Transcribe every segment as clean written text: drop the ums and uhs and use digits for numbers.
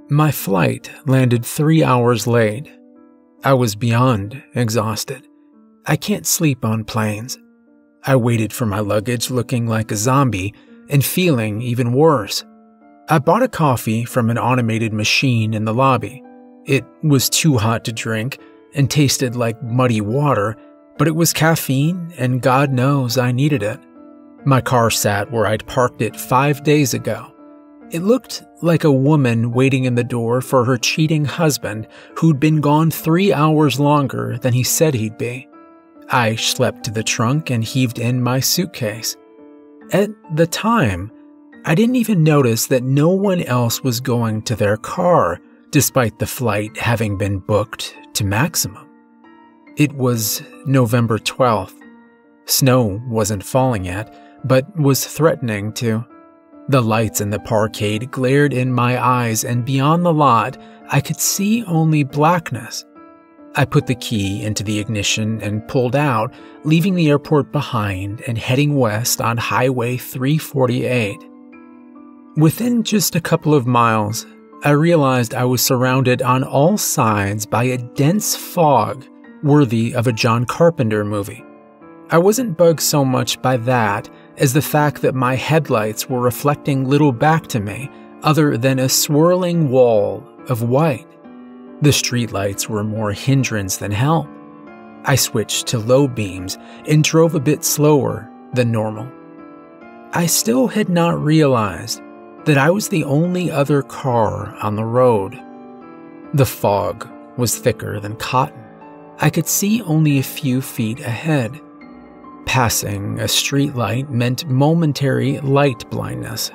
My flight landed 3 hours late. I was beyond exhausted. I can't sleep on planes. I waited for my luggage looking like a zombie and feeling even worse. I bought a coffee from an automated machine in the lobby. It was too hot to drink and tasted like muddy water, but it was caffeine and God knows I needed it. My car sat where I'd parked it 5 days ago. It looked like a woman waiting in the door for her cheating husband who'd been gone 3 hours longer than he said he'd be. I schlepped to the trunk and heaved in my suitcase. At the time, I didn't even notice that no one else was going to their car, despite the flight having been booked to maximum. It was November 12th. Snow wasn't falling yet, but was threatening to. The lights in the parkade glared in my eyes, and beyond the lot, I could see only blackness. I put the key into the ignition and pulled out, leaving the airport behind and heading west on Highway 348. Within just a couple of miles, I realized I was surrounded on all sides by a dense fog worthy of a John Carpenter movie. I wasn't bugged so much by that as the fact that my headlights were reflecting little back to me other than a swirling wall of white. The streetlights were more hindrance than help. I switched to low beams and drove a bit slower than normal. I still had not realized that I was the only other car on the road. The fog was thicker than cotton. I could see only a few feet ahead. Passing a streetlight meant momentary light blindness.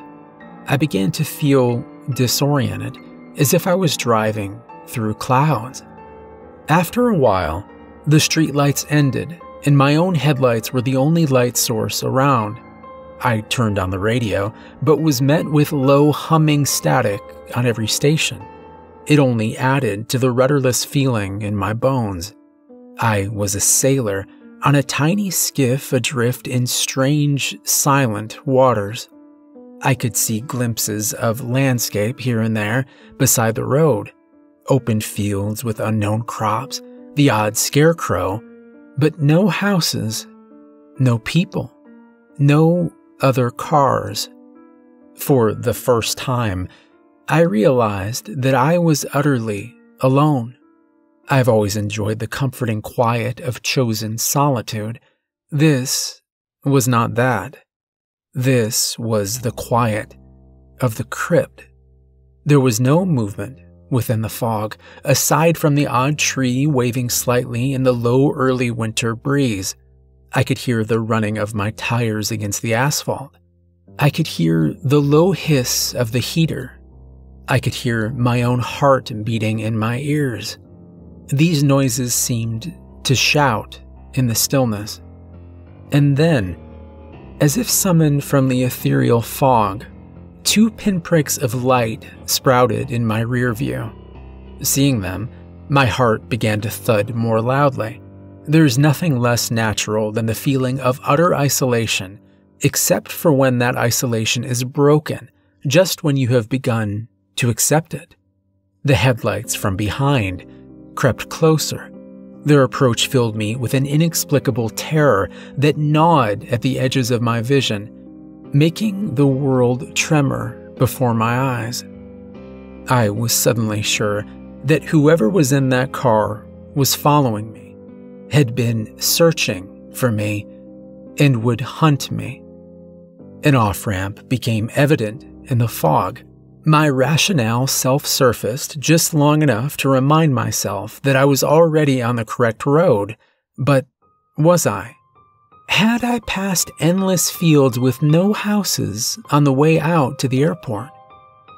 I began to feel disoriented, as if I was driving through clouds. After a while, the streetlights ended, and my own headlights were the only light source around. I turned on the radio, but was met with low humming static on every station. It only added to the rudderless feeling in my bones. I was a sailor on a tiny skiff adrift in strange, silent waters. I could see glimpses of landscape here and there beside the road, open fields with unknown crops, the odd scarecrow, but no houses, no people, no other cars. For the first time, I realized that I was utterly alone. I've always enjoyed the comforting quiet of chosen solitude. This was not that. This was the quiet of the crypt. There was no movement within the fog, aside from the odd tree waving slightly in the low early winter breeze. I could hear the running of my tires against the asphalt. I could hear the low hiss of the heater. I could hear my own heart beating in my ears. These noises seemed to shout in the stillness. And then, as if summoned from the ethereal fog, 2 pinpricks of light sprouted in my rear view. Seeing them, my heart began to thud more loudly. There's nothing less natural than the feeling of utter isolation, except for when that isolation is broken, just when you have begun to accept it. The headlights from behind crept closer. Their approach filled me with an inexplicable terror that gnawed at the edges of my vision, making the world tremor before my eyes. I was suddenly sure that whoever was in that car was following me, had been searching for me, and would hunt me. An off-ramp became evident in the fog. My rationale self-surfaced just long enough to remind myself that I was already on the correct road, but was I? Had I passed endless fields with no houses on the way out to the airport?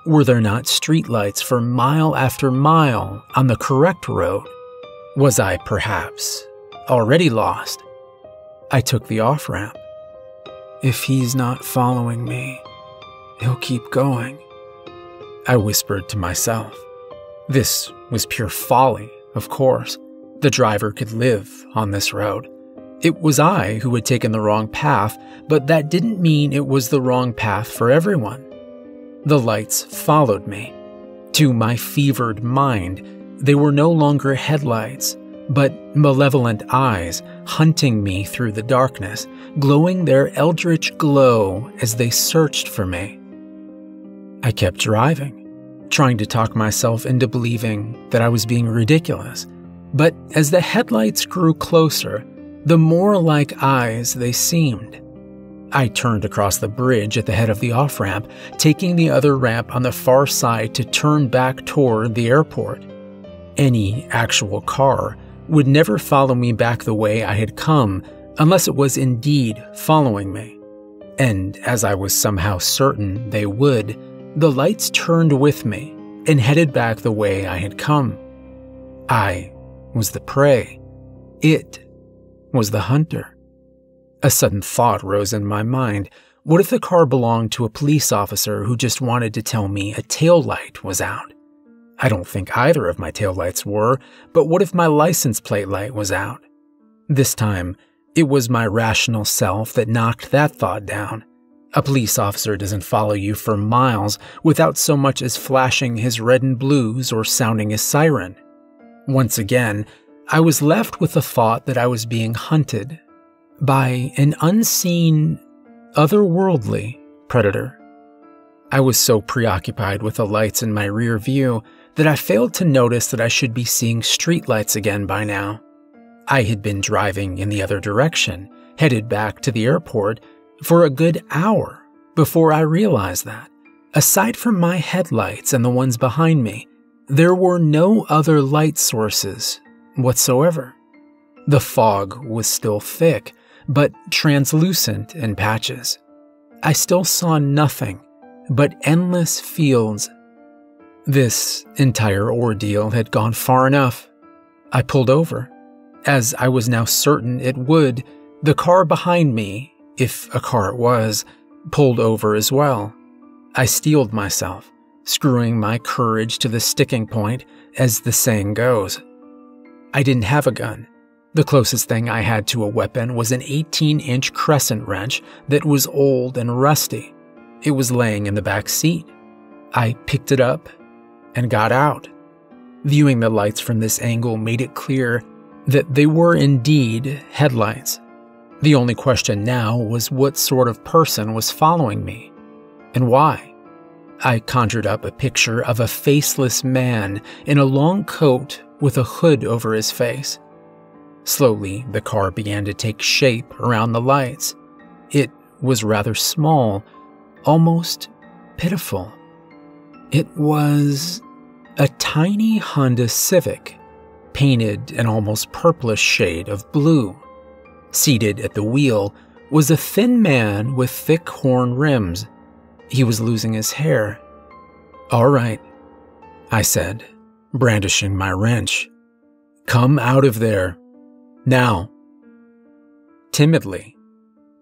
Were there not streetlights for mile after mile on the correct road? Was I, perhaps, already lost? I took the off-ramp. If he's not following me, he'll keep going, I whispered to myself. This was pure folly, of course. The driver could live on this road. It was I who had taken the wrong path, but that didn't mean it was the wrong path for everyone. The lights followed me. To my fevered mind, they were no longer headlights, but malevolent eyes hunting me through the darkness, glowing their eldritch glow as they searched for me. I kept driving, trying to talk myself into believing that I was being ridiculous, but as the headlights grew closer, the more like eyes they seemed. I turned across the bridge at the head of the off-ramp, taking the other ramp on the far side to turn back toward the airport. Any actual car would never follow me back the way I had come unless it was indeed following me. And as I was somehow certain they would, the lights turned with me and headed back the way I had come. I was the prey. It was the hunter. A sudden thought rose in my mind. What if the car belonged to a police officer who just wanted to tell me a taillight was out? I don't think either of my taillights were, but what if my license plate light was out? This time, it was my rational self that knocked that thought down. A police officer doesn't follow you for miles without so much as flashing his red and blues or sounding his siren. Once again, I was left with the thought that I was being hunted by an unseen, otherworldly predator. I was so preoccupied with the lights in my rear view that I failed to notice that I should be seeing streetlights again by now. I had been driving in the other direction, headed back to the airport, for a good hour before I realized that, aside from my headlights and the ones behind me, there were no other light sources whatsoever. The fog was still thick, but translucent in patches. I still saw nothing but endless fields. This entire ordeal had gone far enough. I pulled over. As I was now certain it would, the car behind me, if a car it was, pulled over as well. I steeled myself, screwing my courage to the sticking point, as the saying goes. I didn't have a gun. The closest thing I had to a weapon was an 18-inch crescent wrench that was old and rusty. It was laying in the back seat. I picked it up and got out. Viewing the lights from this angle made it clear that they were indeed headlights. The only question now was what sort of person was following me, and why. I conjured up a picture of a faceless man in a long coat with a hood over his face. Slowly, the car began to take shape around the lights. It was rather small, almost pitiful. It was a tiny Honda Civic, painted an almost purplish shade of blue. Seated at the wheel was a thin man with thick horn rims. He was losing his hair. "All right," I said, brandishing my wrench. "Come out of there. Now." Timidly,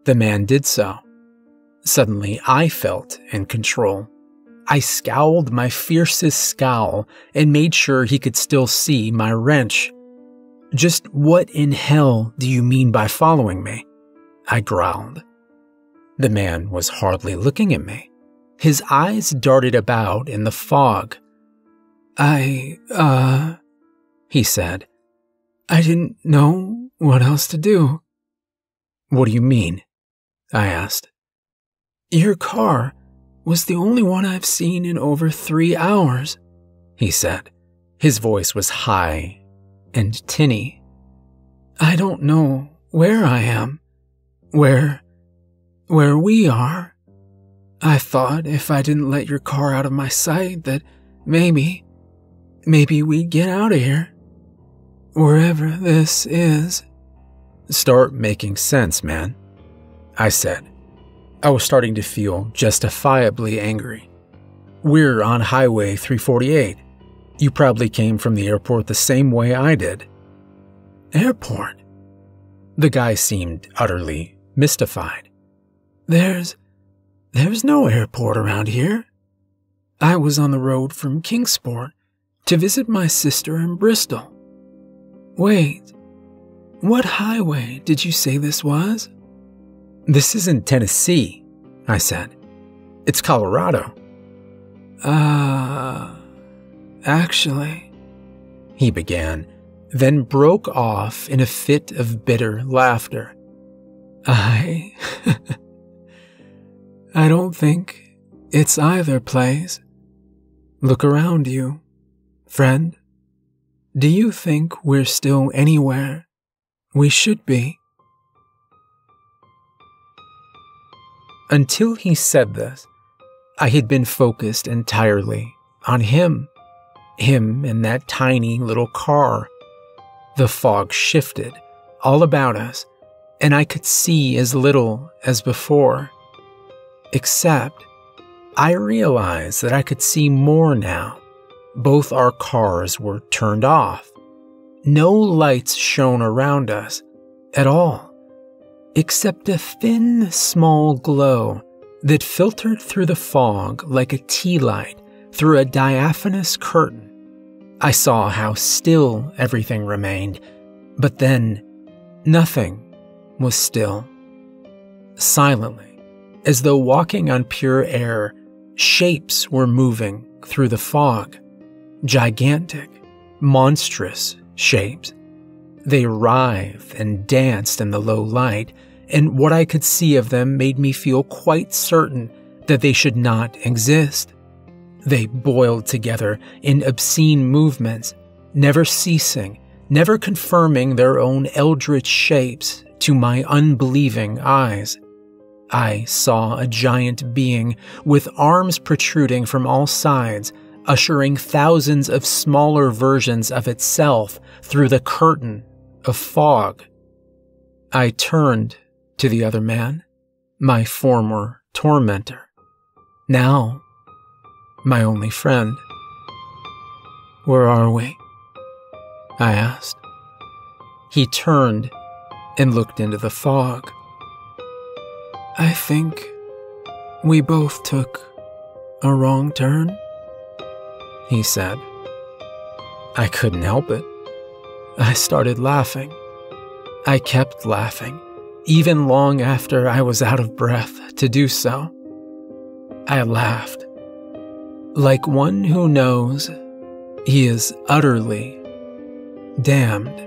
the man did so. Suddenly, I felt in control. I scowled my fiercest scowl and made sure he could still see my wrench. "Just what in hell do you mean by following me?" I growled. The man was hardly looking at me. His eyes darted about in the fog. He said. "I didn't know what else to do." "What do you mean?" I asked. "Your car was the only one I've seen in over 3 hours," he said. His voice was high and tinny. "I don't know where I am, where we are. I thought if I didn't let your car out of my sight that maybe we'd get out of here. Wherever this is." "Start making sense, man," I said. I was starting to feel justifiably angry. "We're on Highway 348. You probably came from the airport the same way I did." "Airport?" The guy seemed utterly mystified. There's no airport around here. I was on the road from Kingsport to visit my sister in Bristol. Wait, what highway did you say this was?" "This isn't Tennessee," I said. "It's Colorado." Actually, he began, then broke off in a fit of bitter laughter. I don't think it's either place. Look around you, friend. Do you think we're still anywhere we should be? Until he said this, I had been focused entirely on him in that tiny little car. The fog shifted all about us, and I could see as little as before. Except, I realized that I could see more now. Both our cars were turned off. No lights shone around us at all, except a thin, small glow that filtered through the fog like a tea light through a diaphanous curtain. I saw how still everything remained, but then nothing was still. Silently, as though walking on pure air, shapes were moving through the fog. Gigantic, monstrous shapes. They writhed and danced in the low light, and what I could see of them made me feel quite certain that they should not exist. They boiled together in obscene movements, never ceasing, never confirming their own eldritch shapes to my unbelieving eyes. I saw a giant being with arms protruding from all sides, ushering thousands of smaller versions of itself through the curtain of fog. I turned to the other man, my former tormentor, now my only friend. "Where are we?" I asked. He turned and looked into the fog. "I think we both took a wrong turn," he said. I couldn't help it. I started laughing. I kept laughing, even long after I was out of breath to do so. I laughed, like one who knows he is utterly damned.